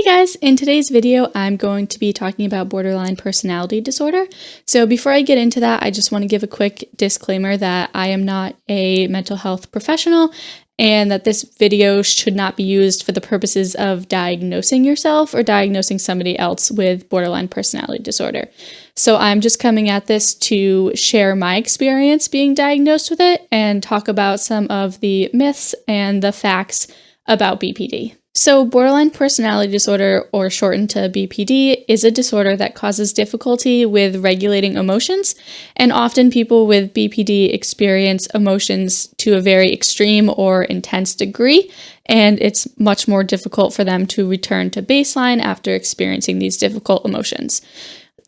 guys, in today's video, I'm going to be talking about borderline personality disorder. So before I get into that, I just want to give a quick disclaimer that I am not a mental health professional and that this video should not be used for the purposes of diagnosing yourself or diagnosing somebody else with borderline personality disorder. So I'm just coming at this to share my experience being diagnosed with it and talk about some of the myths and the facts about BPD. So borderline personality disorder, or shortened to BPD, is a disorder that causes difficulty with regulating emotions, and often people with BPD experience emotions to a very extreme or intense degree, and it's much more difficult for them to return to baseline after experiencing these difficult emotions.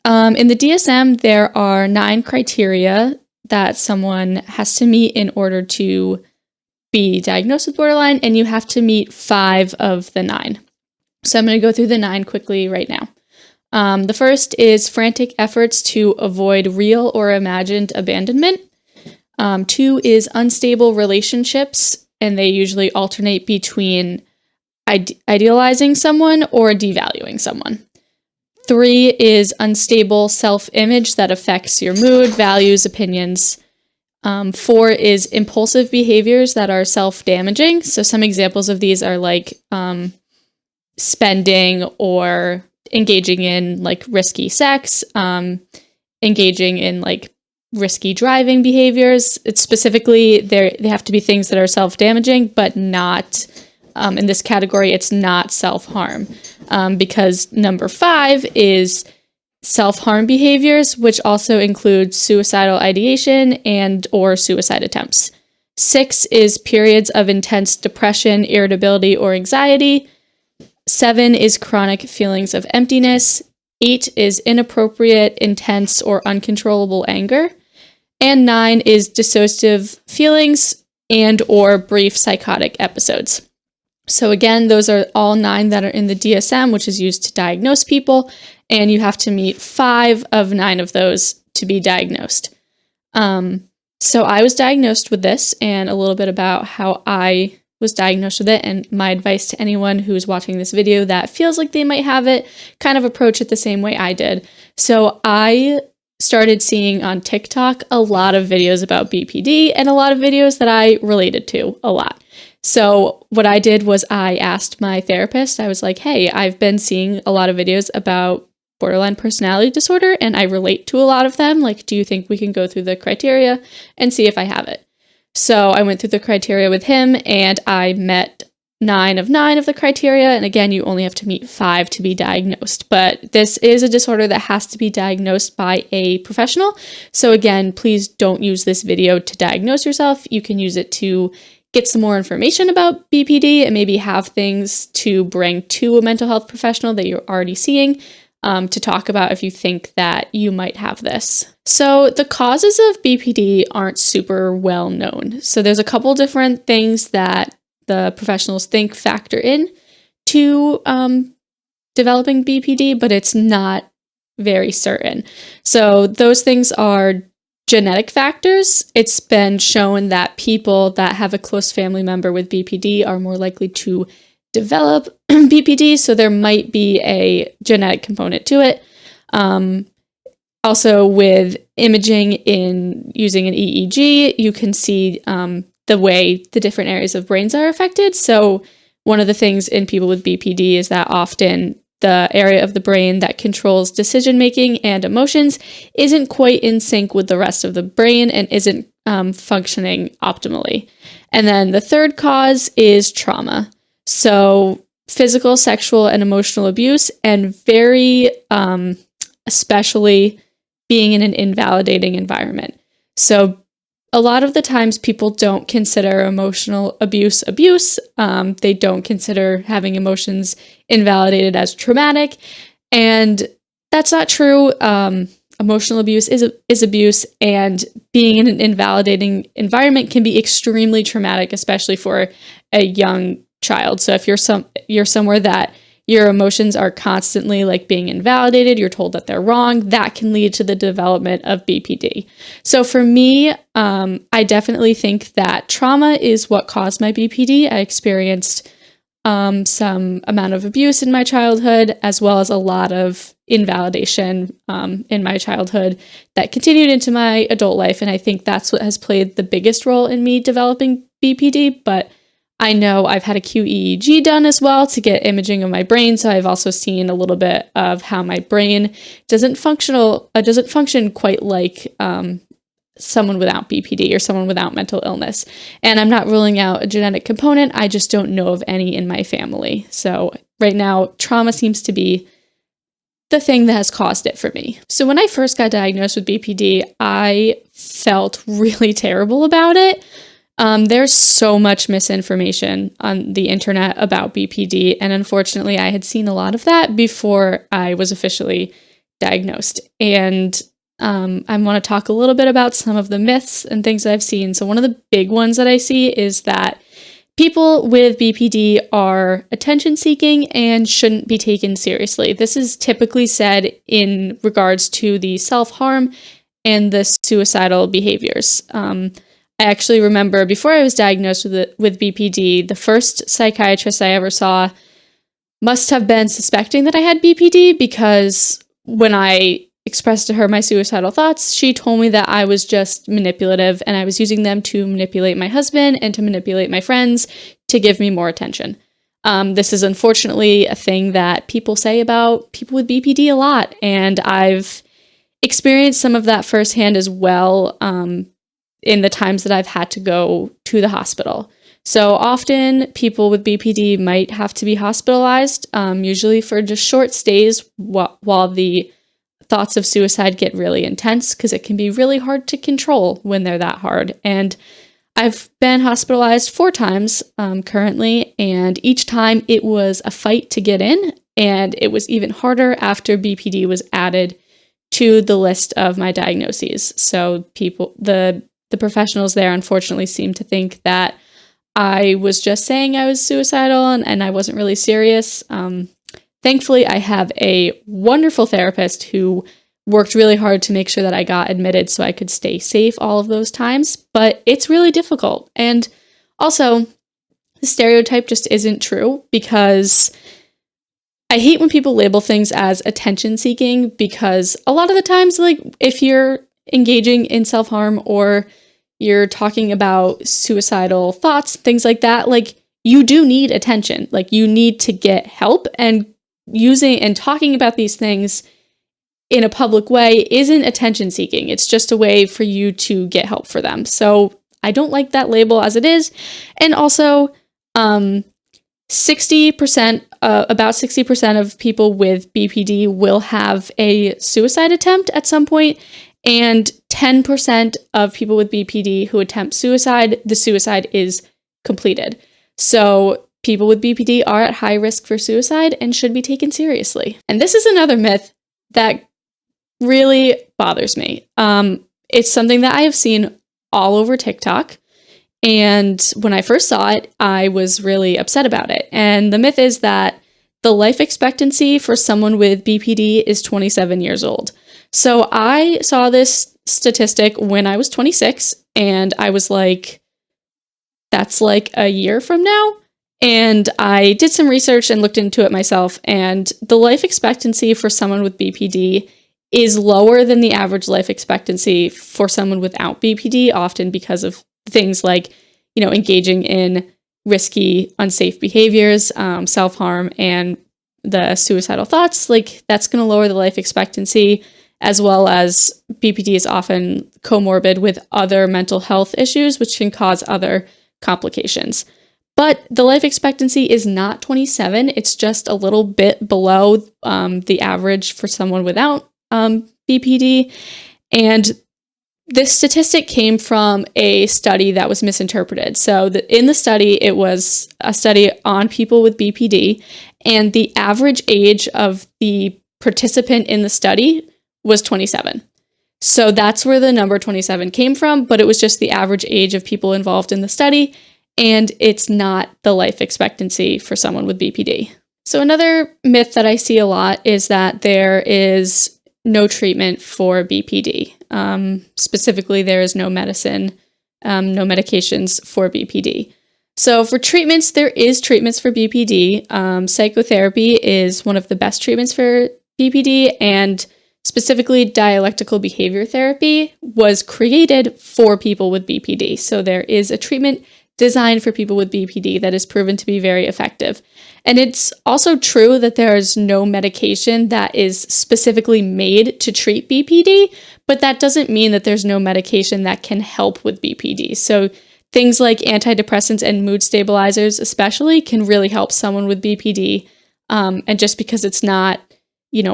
In the DSM, there are 9 criteria that someone has to meet in order to be diagnosed with borderline, and you have to meet 5 of the 9. So I'm going to go through the 9 quickly right now. The first is frantic efforts to avoid real or imagined abandonment. 2 is unstable relationships, and they usually alternate between idealizing someone or devaluing someone. 3 is unstable self-image that affects your mood, values, opinions. 4 is impulsive behaviors that are self-damaging. So some examples of these are like spending or engaging in like risky sex, engaging in like risky driving behaviors. It's specifically, they have to be things that are self-damaging, but not, in this category, it's not self-harm. Because number 5 is self-harm behaviors, which also include suicidal ideation and or suicide attempts. 6 is periods of intense depression, irritability, or anxiety. 7 is chronic feelings of emptiness. 8 is inappropriate, intense, or uncontrollable anger. And 9 is dissociative feelings and or brief psychotic episodes. So again, those are all 9 that are in the DSM, which is used to diagnose people, and you have to meet 5 of 9 of those to be diagnosed. So I was diagnosed with this, and a little bit about how I was diagnosed with it, and my advice to anyone who's watching this video that feels like they might have it, kind of approach it the same way I did. So I started seeing on TikTok a lot of videos about BPD and a lot of videos that I related to a lot. So what I did was I asked my therapist, I was like, hey, I've been seeing a lot of videos about borderline personality disorder and I relate to a lot of them. Like, do you think we can go through the criteria and see if I have it? So I went through the criteria with him and I met 9 of 9 of the criteria. And again, you only have to meet 5 to be diagnosed. But this is a disorder that has to be diagnosed by a professional. So again, please don't use this video to diagnose yourself. You can use it to get some more information about BPD and maybe have things to bring to a mental health professional that you're already seeing to talk about if you think that you might have this. So the causes of BPD aren't super well known. So there's a couple different things that the professionals think factor in to developing BPD, but it's not very certain. So those things are genetic factors. It's been shown that people that have a close family member with BPD are more likely to develop BPD, so there might be a genetic component to it. Also, with imaging in using an EEG, you can see the way the different areas of brains are affected. So one of the things in people with BPD is that often the area of the brain that controls decision-making and emotions isn't quite in sync with the rest of the brain and isn't functioning optimally. And then the third cause is trauma. So physical, sexual, and emotional abuse, and very especially being in an invalidating environment. So a lot of the times people don't consider emotional abuse. They don't consider having emotions invalidated as traumatic, and that's not true. Emotional abuse is abuse, and being in an invalidating environment can be extremely traumatic, especially for a young child. So if you're somewhere that your emotions are constantly like being invalidated, you're told that they're wrong, that can lead to the development of BPD. So for me, I definitely think that trauma is what caused my BPD. I experienced some amount of abuse in my childhood, as well as a lot of invalidation in my childhood that continued into my adult life. And I think that's what has played the biggest role in me developing BPD. But I know I've had a QEEG done as well to get imaging of my brain. So I've also seen a little bit of how my brain doesn't function quite like someone without BPD or someone without mental illness. And I'm not ruling out a genetic component. I just don't know of any in my family. So right now, trauma seems to be the thing that has caused it for me. So when I first got diagnosed with BPD, I felt really terrible about it. There's so much misinformation on the internet about BPD, and unfortunately, I had seen a lot of that before I was officially diagnosed. And I want to talk a little bit about some of the myths and things that I've seen. So one of the big ones that I see is that people with BPD are attention-seeking and shouldn't be taken seriously. This is typically said in regards to the self-harm and the suicidal behaviors. I actually remember before I was diagnosed with BPD, the first psychiatrist I ever saw must have been suspecting that I had BPD, because when I expressed to her my suicidal thoughts, she told me that I was just manipulative and I was using them to manipulate my husband and to manipulate my friends to give me more attention. This is unfortunately a thing that people say about people with BPD a lot, and I've experienced some of that firsthand as well in the times that I've had to go to the hospital. So often people with BPD might have to be hospitalized, usually for just short stays while the thoughts of suicide get really intense, because it can be really hard to control when they're that hard. And I've been hospitalized 4 times currently, and each time it was a fight to get in, and it was even harder after BPD was added to the list of my diagnoses. So the professionals there unfortunately seem to think that I was just saying I was suicidal and I wasn't really serious. Thankfully, I have a wonderful therapist who worked really hard to make sure that I got admitted so I could stay safe all of those times, but it's really difficult. And also, the stereotype just isn't true, because I hate when people label things as attention seeking, because a lot of the times, like, if you're engaging in self-harm or you're talking about suicidal thoughts, things like that, like, you do need attention. Like, you need to get help, and using and talking about these things in a public way isn't attention seeking. It's just a way for you to get help for them. So I don't like that label as it is. And also, 60%, about 60% of people with BPD will have a suicide attempt at some point, and 10% of people with BPD who attempt suicide, the suicide is completed. So people with BPD are at high risk for suicide and should be taken seriously. And this is another myth that really bothers me. It's something that I have seen all over TikTok. And when I first saw it, I was really upset about it. And the myth is that the life expectancy for someone with BPD is 27 years old. So I saw this statistic when I was 26, and I was like, that's like a year from now. And I did some research and looked into it myself, and the life expectancy for someone with BPD is lower than the average life expectancy for someone without BPD, often because of things like, engaging in risky, unsafe behaviors, self-harm, and the suicidal thoughts. Like, that's going to lower the life expectancy, as well as BPD is often comorbid with other mental health issues, which can cause other complications. But the life expectancy is not 27. It's just a little bit below the average for someone without BPD. And this statistic came from a study that was misinterpreted. So in the study, it was a study on people with BPD, and the average age of the participant in the study was 27. So that's where the number 27 came from, but it was just the average age of people involved in the study, and it's not the life expectancy for someone with BPD. So another myth that I see a lot is that there is no treatment for BPD. Specifically, there is no medicine, no medications for BPD. So for treatments, there is treatments for BPD. Psychotherapy is one of the best treatments for BPD, and specifically dialectical behavior therapy was created for people with BPD. So there is a treatment designed for people with BPD that is proven to be very effective. And it's also true that there is no medication that is specifically made to treat BPD, but that doesn't mean that there's no medication that can help with BPD. So things like antidepressants and mood stabilizers especially can really help someone with BPD. And just because it's not,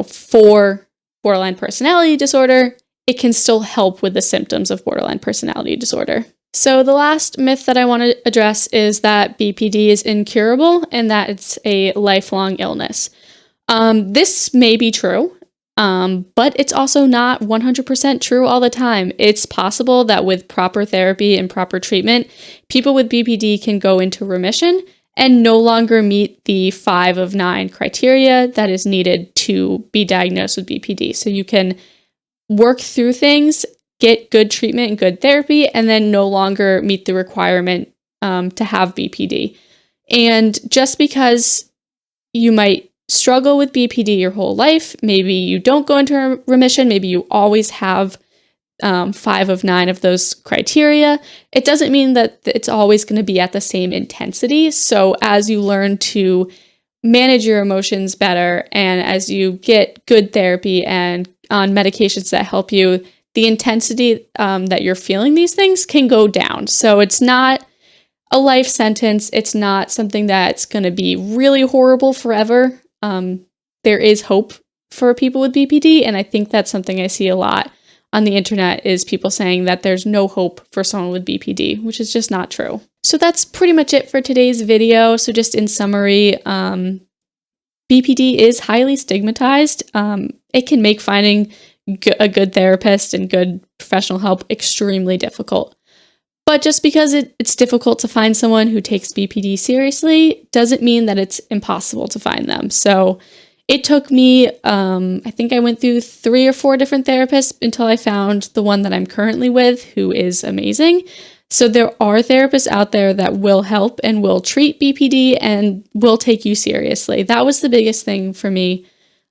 for borderline personality disorder, it can still help with the symptoms of borderline personality disorder. So the last myth that I want to address is that BPD is incurable and that it's a lifelong illness. This may be true, but it's also not 100% true all the time. It's possible that with proper therapy and proper treatment, people with BPD can go into remission and no longer meet the 5 of 9 criteria that is needed to be diagnosed with BPD. So you can work through things, get good treatment and good therapy, and then no longer meet the requirement to have BPD. And just because you might struggle with BPD your whole life, maybe you don't go into remission, maybe you always have 5 of 9 of those criteria, it doesn't mean that it's always going to be at the same intensity. So as you learn to manage your emotions better, and as you get good therapy and on medications that help you, the intensity that you're feeling these things can go down. So it's not a life sentence. It's not something that's going to be really horrible forever. There is hope for people with BPD, and I think that's something I see a lot on the internet is people saying that there's no hope for someone with BPD, which is just not true. So that's pretty much it for today's video. So just in summary, BPD is highly stigmatized. It can make finding a good therapist and good professional help extremely difficult. But just because it's difficult to find someone who takes BPD seriously doesn't mean that it's impossible to find them. So it took me, I think I went through 3 or 4 different therapists until I found the one that I'm currently with, who is amazing. So there are therapists out there that will help and will treat BPD and will take you seriously. That was the biggest thing for me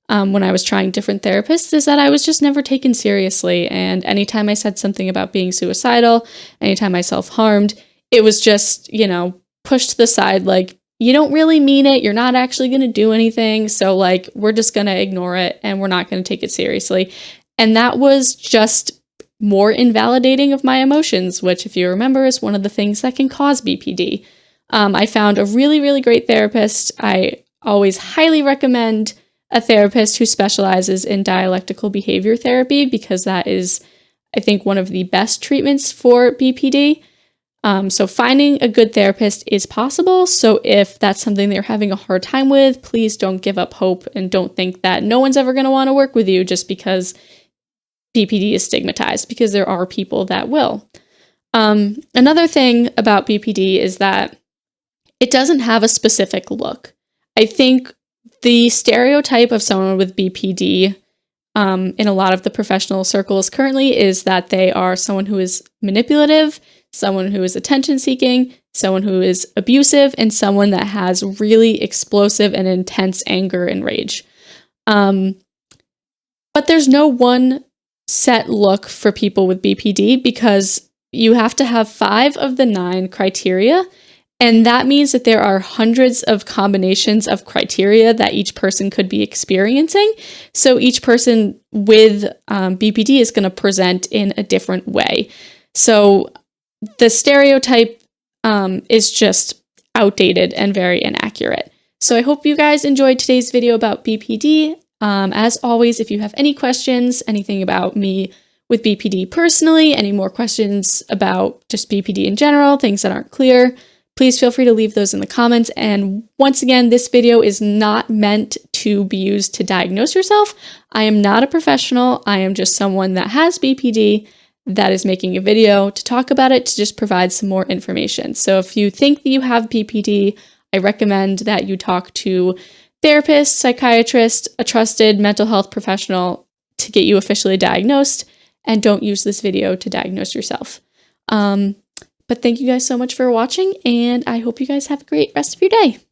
when I was trying different therapists, is that I was just never taken seriously. And anytime I said something about being suicidal, anytime I self-harmed, it was just, pushed to the side, like, you don't really mean it, you're not actually going to do anything, so like, we're just going to ignore it and we're not going to take it seriously. And that was just more invalidating of my emotions, which, if you remember, is one of the things that can cause BPD. I found a really, really great therapist. I always highly recommend a therapist who specializes in dialectical behavior therapy, because that is, I think, one of the best treatments for BPD. So finding a good therapist is possible. So if that's something that you're having a hard time with, please don't give up hope and don't think that no one's ever going to want to work with you just because BPD is stigmatized, because there are people that will. Another thing about BPD is that it doesn't have a specific look. I think the stereotype of someone with BPD in a lot of the professional circles currently is that they are someone who is manipulative, someone who is attention-seeking, someone who is abusive, and someone that has really explosive and intense anger and rage. But there's no one set look for people with BPD, because you have to have 5 of the 9 criteria, and that means that there are hundreds of combinations of criteria that each person could be experiencing. So each person with BPD is going to present in a different way. So the stereotype is just outdated and very inaccurate. So I hope you guys enjoyed today's video about BPD. As always, if you have any questions, anything about me with BPD personally, any more questions about just BPD in general, things that aren't clear, please feel free to leave those in the comments. And once again, this video is not meant to be used to diagnose yourself. I am not a professional. I am just someone that has BPD that is making a video to talk about it, to just provide some more information. So if you think that you have BPD, I recommend that you talk to therapist, psychiatrist, a trusted mental health professional to get you officially diagnosed, and don't use this video to diagnose yourself. But thank you guys so much for watching, and I hope you guys have a great rest of your day.